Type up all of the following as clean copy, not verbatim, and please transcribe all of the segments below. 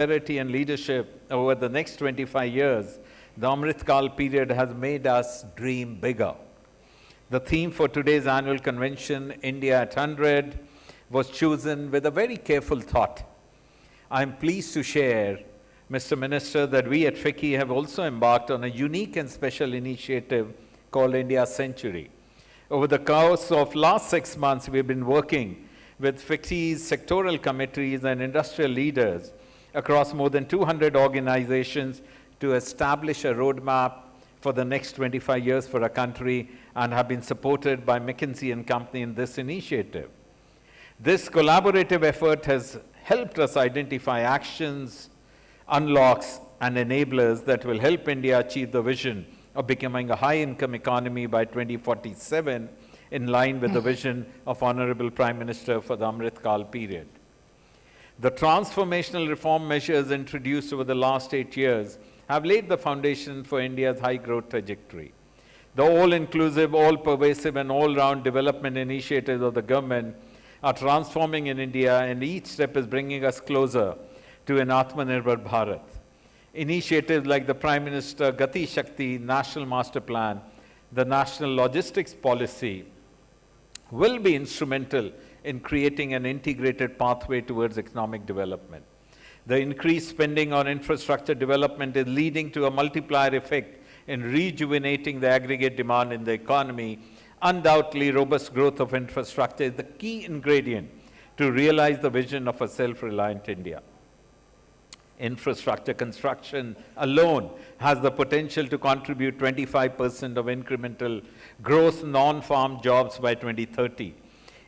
prosperity and leadership over the next 25 years, the Amrit Kal period has made us dream bigger. The theme for today's annual convention, India at 100, was chosen with a very careful thought. I am pleased to share, Mr. Minister, that we at FICCI have also embarked on a unique and special initiative called India Century. Over the course of last 6 months, we've been working with FICCI's sectoral committees and industrial leaders across more than 200 organizations to establish a roadmap for the next 25 years for our country, and have been supported by McKinsey & Company in this initiative. This collaborative effort has helped us identify actions, unlocks, and enablers that will help India achieve the vision of becoming a high-income economy by 2047, in line with the vision of Honorable Prime Minister for the Amrit Kal period. The transformational reform measures introduced over the last 8 years have laid the foundation for India's high-growth trajectory. The all-inclusive, all-pervasive, and all-round development initiatives of the government are transforming in India, and each step is bringing us closer to an Atmanirbhar Bharat. Initiatives like the Prime Minister Gati Shakti National Master Plan, the National Logistics Policy, will be instrumental in creating an integrated pathway towards economic development. The increased spending on infrastructure development is leading to a multiplier effect in rejuvenating the aggregate demand in the economy. Undoubtedly, robust growth of infrastructure is the key ingredient to realize the vision of a self-reliant India. Infrastructure construction alone has the potential to contribute 25% of incremental gross non-farm jobs by 2030.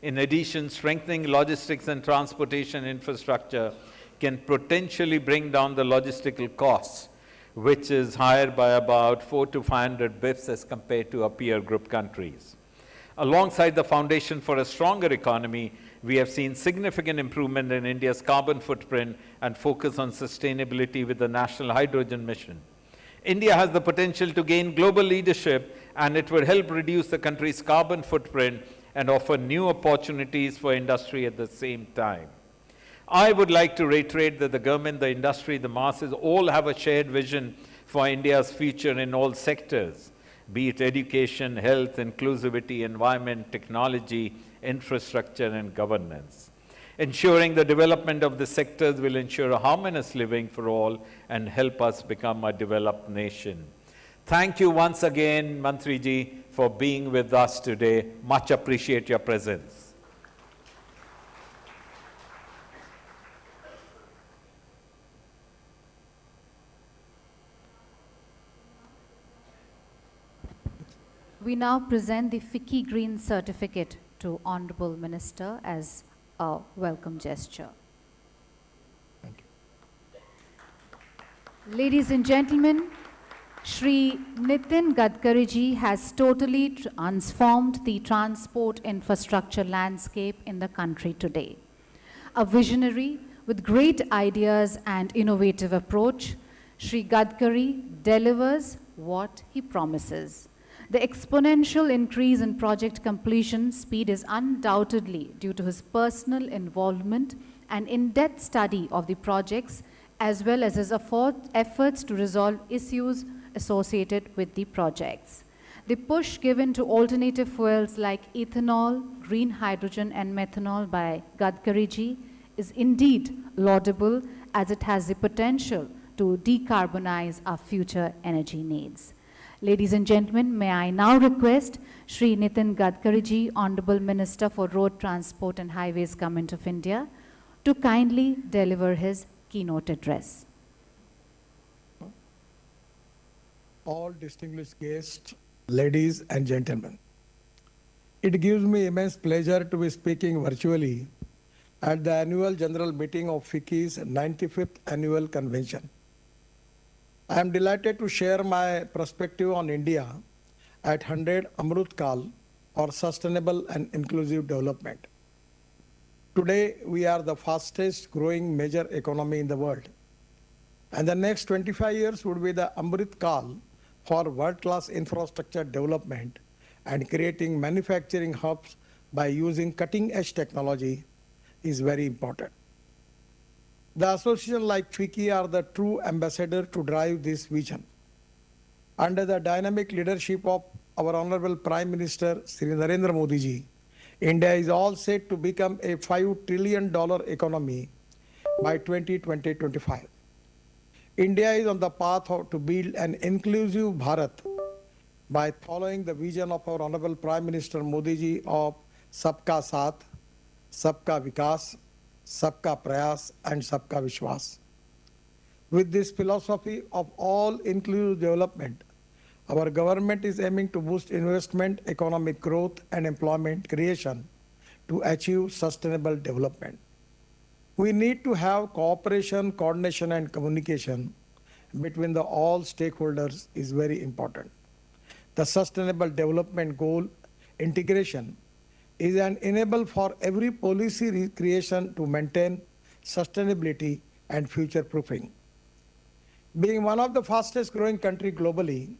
In addition, strengthening logistics and transportation infrastructure can potentially bring down the logistical costs, which is higher by about 400 to 500 bps as compared to our peer group countries. Alongside the foundation for a stronger economy, we have seen significant improvement in India's carbon footprint and focus on sustainability with the National Hydrogen Mission. India has the potential to gain global leadership, and it will help reduce the country's carbon footprint and offer new opportunities for industry at the same time. I would like to reiterate that the government, the industry, the masses all have a shared vision for India's future in all sectors, be it education, health, inclusivity, environment, technology, infrastructure, and governance. Ensuring the development of the sectors will ensure a harmonious living for all and help us become a developed nation. Thank you once again, Mantriji, for being with us today. Much appreciate your presence. We now present the FICCI Green Certificate to Honorable Minister as a welcome gesture. Thank you. Ladies and gentlemen, Shri Nitin Gadkari ji has totally transformed the transport infrastructure landscape in the country today. A visionary with great ideas and innovative approach, Shri Gadkari delivers what he promises. The exponential increase in project completion speed is undoubtedly due to his personal involvement and in-depth study of the projects, as well as his efforts to resolve issues associated with the projects. The push given to alternative fuels like ethanol, green hydrogen, and methanol by Gadkari ji is indeed laudable, as it has the potential to decarbonize our future energy needs. Ladies and gentlemen, may I now request Shri Nitin Gadkari ji, Honorable Minister for Road Transport and Highways, Government of India, to kindly deliver his keynote address. All distinguished guests, ladies and gentlemen, it gives me immense pleasure to be speaking virtually at the annual general meeting of FICCI's 95th annual convention. I am delighted to share my perspective on India at 100 Amrit Kal, or sustainable and inclusive development. Today, we are the fastest growing major economy in the world. And the next 25 years would be the Amrit Kal for world-class infrastructure development and creating manufacturing hubs by using cutting-edge technology is very important. The association like FICCI are the true ambassador to drive this vision. Under the dynamic leadership of our Honorable Prime Minister Sri Narendra Modi ji, India is all set to become a $5 trillion economy by 2025. India is on the path to build an inclusive Bharat by following the vision of our Honorable Prime Minister Modi ji of Sabka Saath, Sabka Vikas, Sabka Prayas and Sabka Vishwas. With this philosophy of all-inclusive development, our government is aiming to boost investment, economic growth and employment creation to achieve sustainable development. We need to have cooperation, coordination and communication between all stakeholders is very important. The Sustainable Development Goal integration is an enabler for every policy creation to maintain sustainability and future-proofing. Being one of the fastest growing countries globally,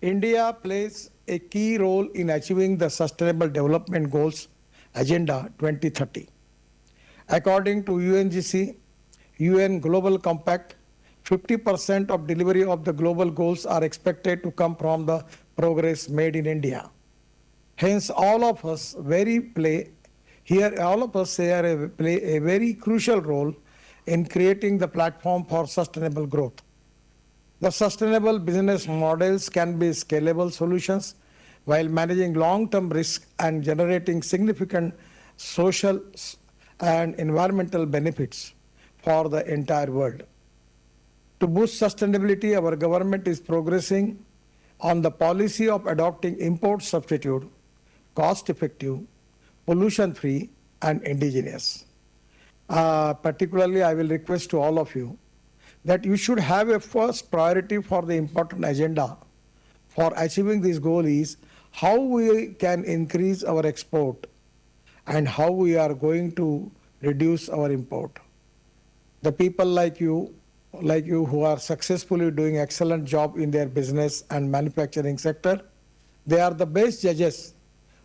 India plays a key role in achieving the Sustainable Development Goals Agenda 2030. According to UNGC, UN Global Compact, 50% of delivery of the global goals are expected to come from the progress made in India. Hence, all of us play a very crucial role in creating the platform for sustainable growth. The sustainable business models can be scalable solutions while managing long-term risk and generating significant social and environmental benefits for the entire world. To boost sustainability, our government is progressing on the policy of adopting import substitute, cost-effective, pollution-free and indigenous. Particularly, I will request to all of you that you should have a first priority for the important agenda for achieving this goal is how we can increase our export and how we are going to reduce our import. The people like you who are successfully doing excellent job in their business and manufacturing sector, they are the best judges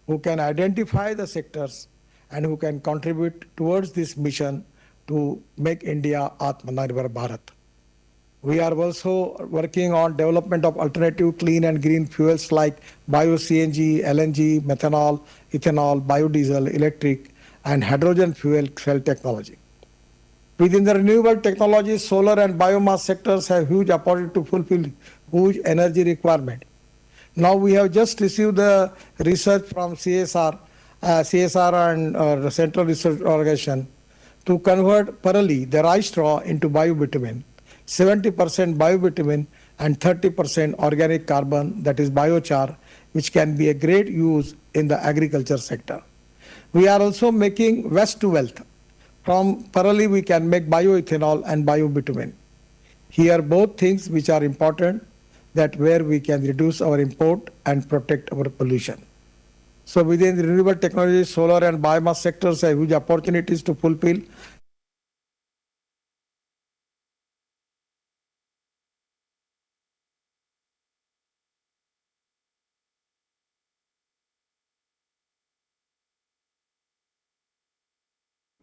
who can identify the sectors and who can contribute towards this mission to make India Atmanirbhar Bharat. We are also working on development of alternative clean and green fuels like bio-CNG, LNG, methanol, ethanol, biodiesel, electric and hydrogen fuel cell technology. Within the renewable technologies, solar and biomass sectors have huge opportunity to fulfill huge energy requirement. Now we have just received the research from CSR and Central Research Organization to convert Parali, the rice straw, into biobitumen, 70% biobitumen and 30% organic carbon, that is biochar, which can be a great use in the agriculture sector. We are also making waste to wealth. From Parali we can make bioethanol and biobitumen. Here both things which are important, that where we can reduce our import and protect our pollution. So within the renewable technologies, solar and biomass sectors have huge opportunities to fulfill.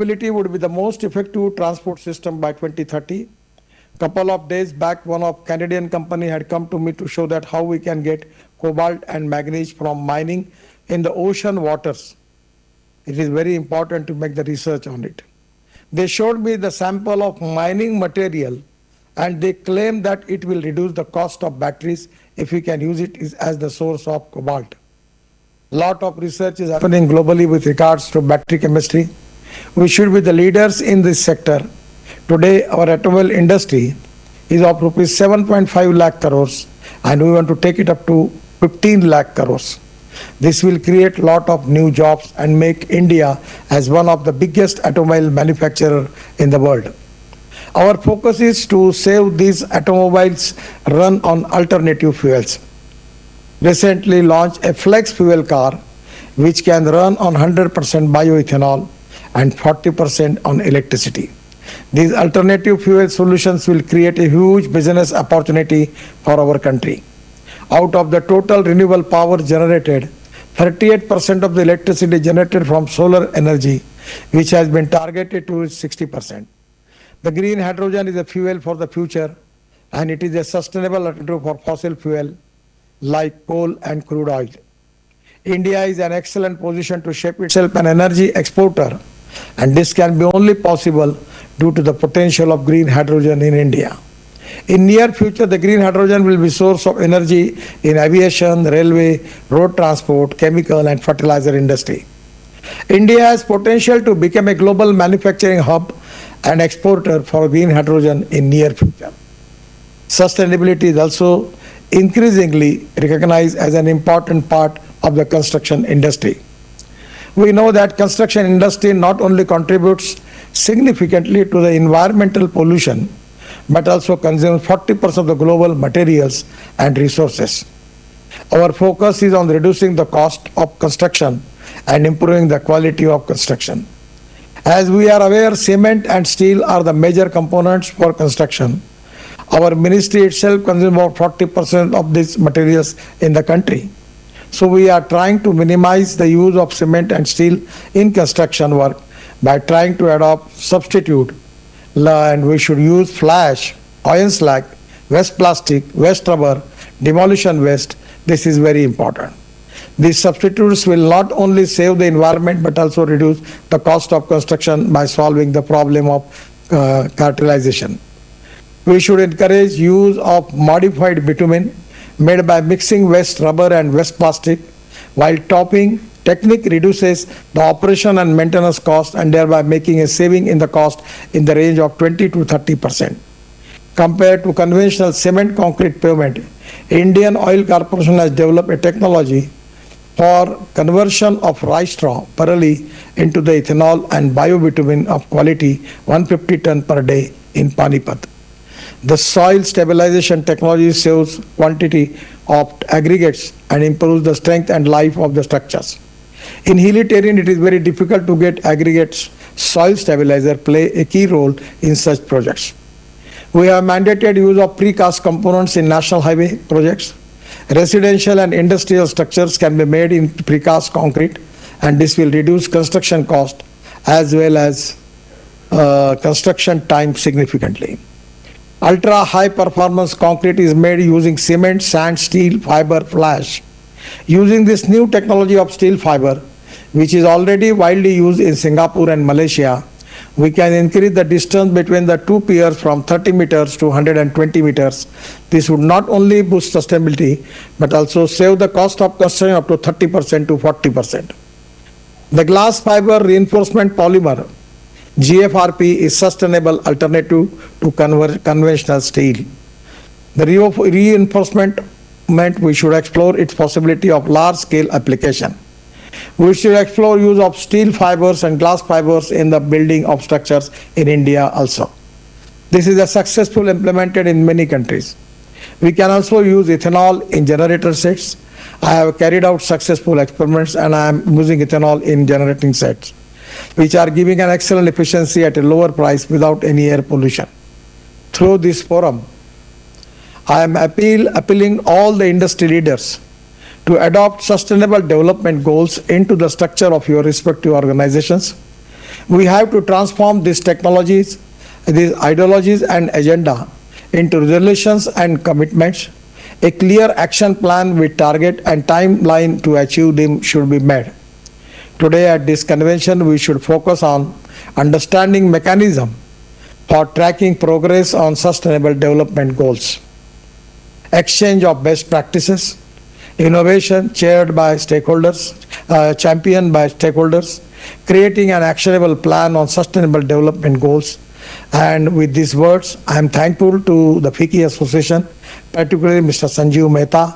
Mobility would be the most effective transport system by 2030. Couple of days back, one of Canadian company had come to me to show that how we can get cobalt and manganese from mining in the ocean waters. It is very important to make the research on it. They showed me the sample of mining material and they claim that it will reduce the cost of batteries if we can use it as the source of cobalt. Lot of research is happening globally with regards to battery chemistry. We should be the leaders in this sector. Today, our automobile industry is of rupees 7.5 lakh crores and we want to take it up to 15 lakh crores. This will create a lot of new jobs and make India as one of the biggest automobile manufacturer in the world. Our focus is to save these automobiles run on alternative fuels. Recently launched a flex fuel car which can run on 100% bioethanol and 40% on electricity. These alternative fuel solutions will create a huge business opportunity for our country. Out of the total renewable power generated, 38% of the electricity generated from solar energy, which has been targeted to 60%. The green hydrogen is a fuel for the future, and it is a sustainable alternative for fossil fuel like coal and crude oil. India is in an excellent position to shape itself an energy exporter, and this can be only possible due to the potential of green hydrogen in India. In near future, the green hydrogen will be source of energy in aviation, railway, road transport, chemical and fertilizer industry. India has potential to become a global manufacturing hub and exporter for green hydrogen in near future. Sustainability is also increasingly recognized as an important part of the construction industry. We know that construction industry not only contributes significantly to the environmental pollution, but also consumes 40% of the global materials and resources. Our focus is on reducing the cost of construction and improving the quality of construction. As we are aware, cement and steel are the major components for construction. Our ministry itself consumes about 40% of these materials in the country. So we are trying to minimize the use of cement and steel in construction work by trying to adopt substitute, and we should use flash, iron slag, waste plastic, waste rubber, demolition waste. This is very important. These substitutes will not only save the environment but also reduce the cost of construction by solving the problem of cartelization. We should encourage use of modified bitumen made by mixing waste rubber and waste plastic, while topping technique reduces the operation and maintenance cost and thereby making a saving in the cost in the range of 20 to 30%. Compared to conventional cement concrete pavement, Indian Oil Corporation has developed a technology for conversion of rice straw thoroughly into the ethanol and biobitumen of quality 150 ton per day in Panipat. The soil stabilization technology saves quantity of aggregates and improves the strength and life of the structures. In hilly terrain, it is very difficult to get aggregates. Soil stabilizer play a key role in such projects. We have mandated use of precast components in national highway projects. Residential and industrial structures can be made in precast concrete, and this will reduce construction cost as well as construction time significantly. Ultra high performance concrete is made using cement, sand, steel, fiber, flash. Using this new technology of steel fiber, which is already widely used in Singapore and Malaysia, we can increase the distance between the two piers from 30 meters to 120 meters. This would not only boost sustainability, but also save the cost of construction up to 30% to 40%. The glass fiber reinforcement polymer, GFRP, is sustainable alternative to conventional steel. The reinforcement meant we should explore its possibility of large-scale application. We should explore use of steel fibers and glass fibers in the building of structures in India also. This is a successful implemented in many countries. We can also use ethanol in generator sets. I have carried out successful experiments and I am using ethanol in generating sets, which are giving an excellent efficiency at a lower price without any air pollution. Through this forum, I am appealing all the industry leaders to adopt sustainable development goals into the structure of your respective organizations. We have to transform these technologies, these ideologies and agenda into resolutions and commitments. A clear action plan with target and timeline to achieve them should be made. Today at this convention, we should focus on understanding mechanism for tracking progress on sustainable development goals, exchange of best practices, innovation championed by stakeholders, creating an actionable plan on sustainable development goals. And with these words, I am thankful to the FICCI Association, particularly Mr. Sanjeev Mehta,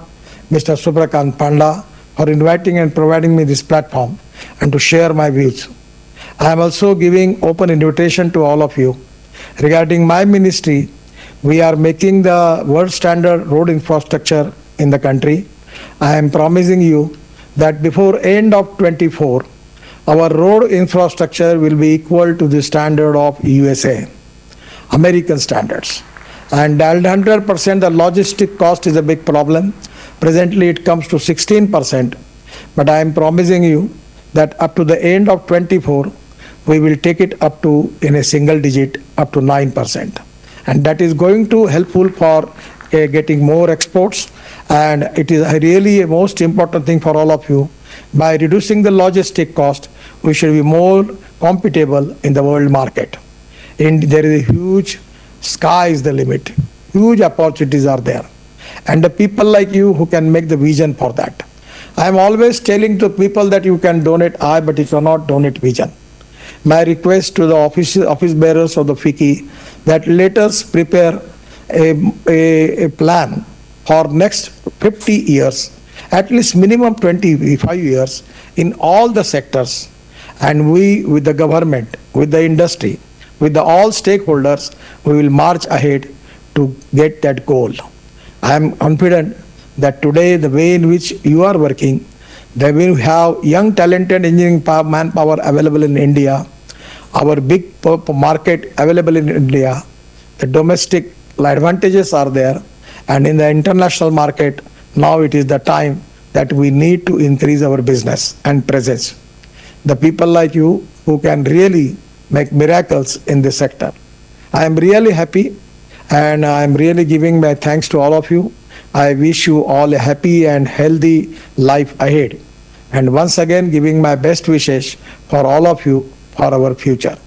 Mr. Subrakant Panda, for inviting and providing me this platform and to share my views. I am also giving open invitation to all of you. Regarding my ministry, we are making the world standard road infrastructure in the country. I am promising you that before end of 24, our road infrastructure will be equal to the standard of USA, American standards. And 100% the logistic cost is a big problem. Presently it comes to 16%, but I am promising you that up to the end of 24, we will take it up to in a single digit up to 9%. And that is going to helpful for getting more exports. And it is really a most important thing for all of you. By reducing the logistic cost, we should be more compatible in the world market. And there is a huge sky is the limit. Huge opportunities are there. And the people like you who can make the vision for that. I am always telling to people that you can donate I, but you cannot donate vision. My request to the office bearers of the FICCI that let us prepare a plan for next 50 years, at least minimum 25 years in all the sectors. And we, with the government, with the industry, with all stakeholders, we will march ahead to get that goal. I am confident that today the way in which you are working, they will have young talented engineering manpower available in India, our big market available in India, the domestic advantages are there, and in the international market, now it is the time that we need to increase our business and presence. The people like you who can really make miracles in this sector. I am really happy, and I am really giving my thanks to all of you. I wish you all a happy and healthy life ahead. And once again, giving my best wishes for all of you for our future.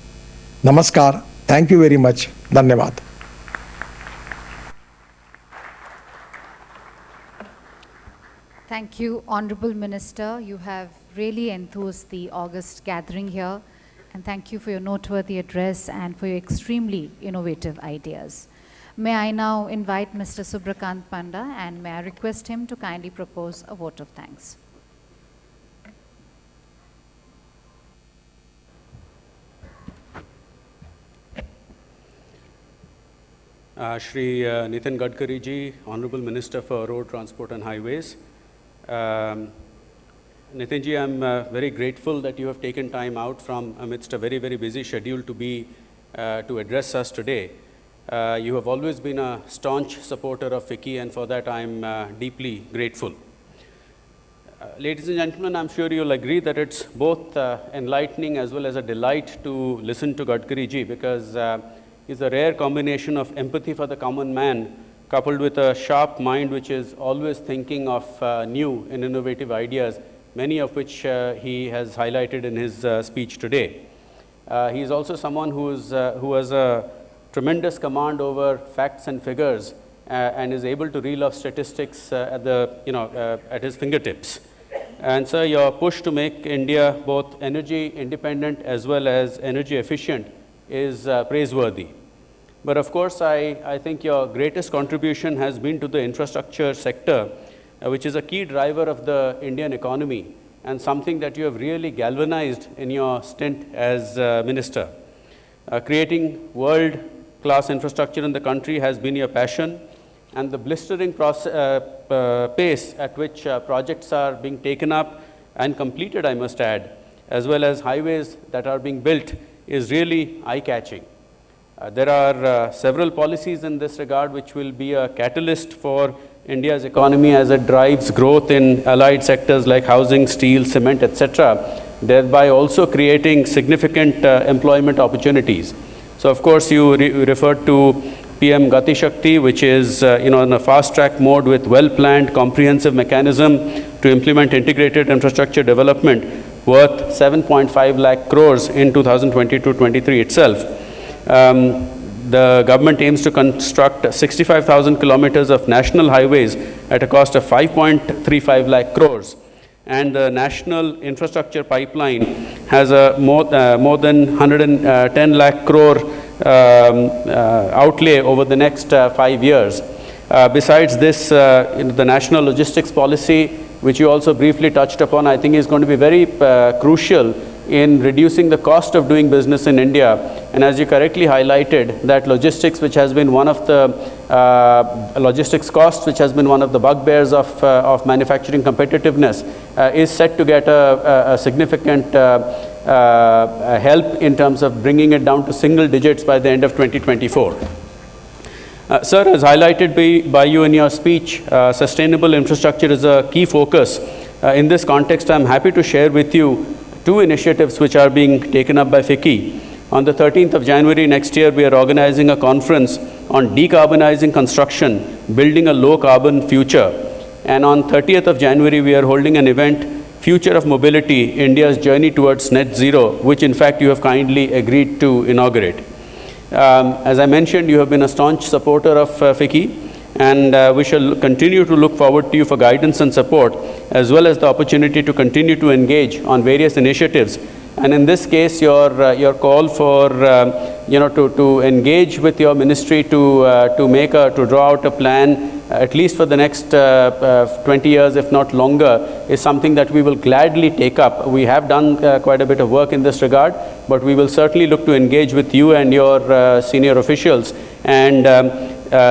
Namaskar. Thank you very much. Dhanyavad. Thank you, Honorable Minister. You have really enthused the August gathering here. And thank you for your noteworthy address and for your extremely innovative ideas. May I now invite Mr. Subrakant Panda, and may I request him to kindly propose a vote of thanks. Shri Nitin Gadkari ji, Honorable Minister for Road Transport and Highways. Nitin ji, I'm very grateful that you have taken time out from amidst a very, very busy schedule to address us today. You have always been a staunch supporter of FICCI, and for that I'm deeply grateful. Ladies and gentlemen, I'm sure you'll agree that it's both enlightening as well as a delight to listen to Gadkari ji, because he's a rare combination of empathy for the common man coupled with a sharp mind which is always thinking of new and innovative ideas, many of which he has highlighted in his speech today. He is also someone who has a tremendous command over facts and figures and is able to reel off statistics at his fingertips. And so your push to make India both energy independent as well as energy efficient is praiseworthy. But of course, I think your greatest contribution has been to the infrastructure sector, which is a key driver of the Indian economy and something that you have really galvanized in your stint as minister. Creating world-class infrastructure in the country has been your passion, and the blistering pace at which projects are being taken up and completed, I must add, as well as highways that are being built, is really eye-catching. There are several policies in this regard which will be a catalyst for India's economy as it drives growth in allied sectors like housing, steel, cement, etc., thereby also creating significant employment opportunities. So, of course, you referred to PM Gati Shakti, which is in a fast-track mode with well-planned, comprehensive mechanism to implement integrated infrastructure development worth 7.5 lakh crores in 2022-23 itself. The government aims to construct 65,000 kilometers of national highways at a cost of 5.35 lakh crores. And the national infrastructure pipeline has a more than 110 lakh crore outlay over the next 5 years. Besides this, the national logistics policy, which you also briefly touched upon, I think is going to be very crucial in reducing the cost of doing business in India. And as you correctly highlighted, that logistics, which has been one of the logistics costs, which has been one of the bugbears of manufacturing competitiveness, is set to get a significant help in terms of bringing it down to single digits by the end of 2024. Sir, as highlighted by you in your speech, sustainable infrastructure is a key focus. In this context, I'm happy to share with you two initiatives which are being taken up by FICCI. On the 13th of January next year, we are organizing a conference on decarbonizing construction, building a low-carbon future. And on 30th of January, we are holding an event, Future of Mobility, India's Journey Towards Net Zero, which in fact you have kindly agreed to inaugurate. As I mentioned, you have been a staunch supporter of FICCI, and we shall continue to look forward to you for guidance and support, as well as the opportunity to continue to engage on various initiatives. And in this case, your call for to engage with your ministry to draw out a plan at least for the next 20 years, if not longer, is something that we will gladly take up. We have done quite a bit of work in this regard, but we will certainly look to engage with you and your senior officials and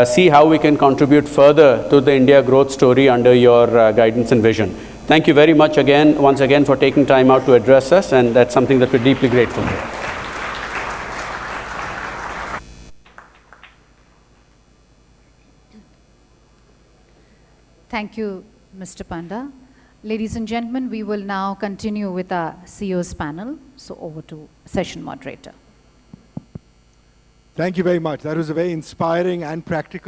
see how we can contribute further to the India growth story under your guidance and vision. Thank you very much once again for taking time out to address us, and that's something that we're deeply grateful for. Thank you, Mr. Panda. Ladies and gentlemen, we will now continue with our CEO's panel. So over to session moderator. Thank you very much. That was a very inspiring and practical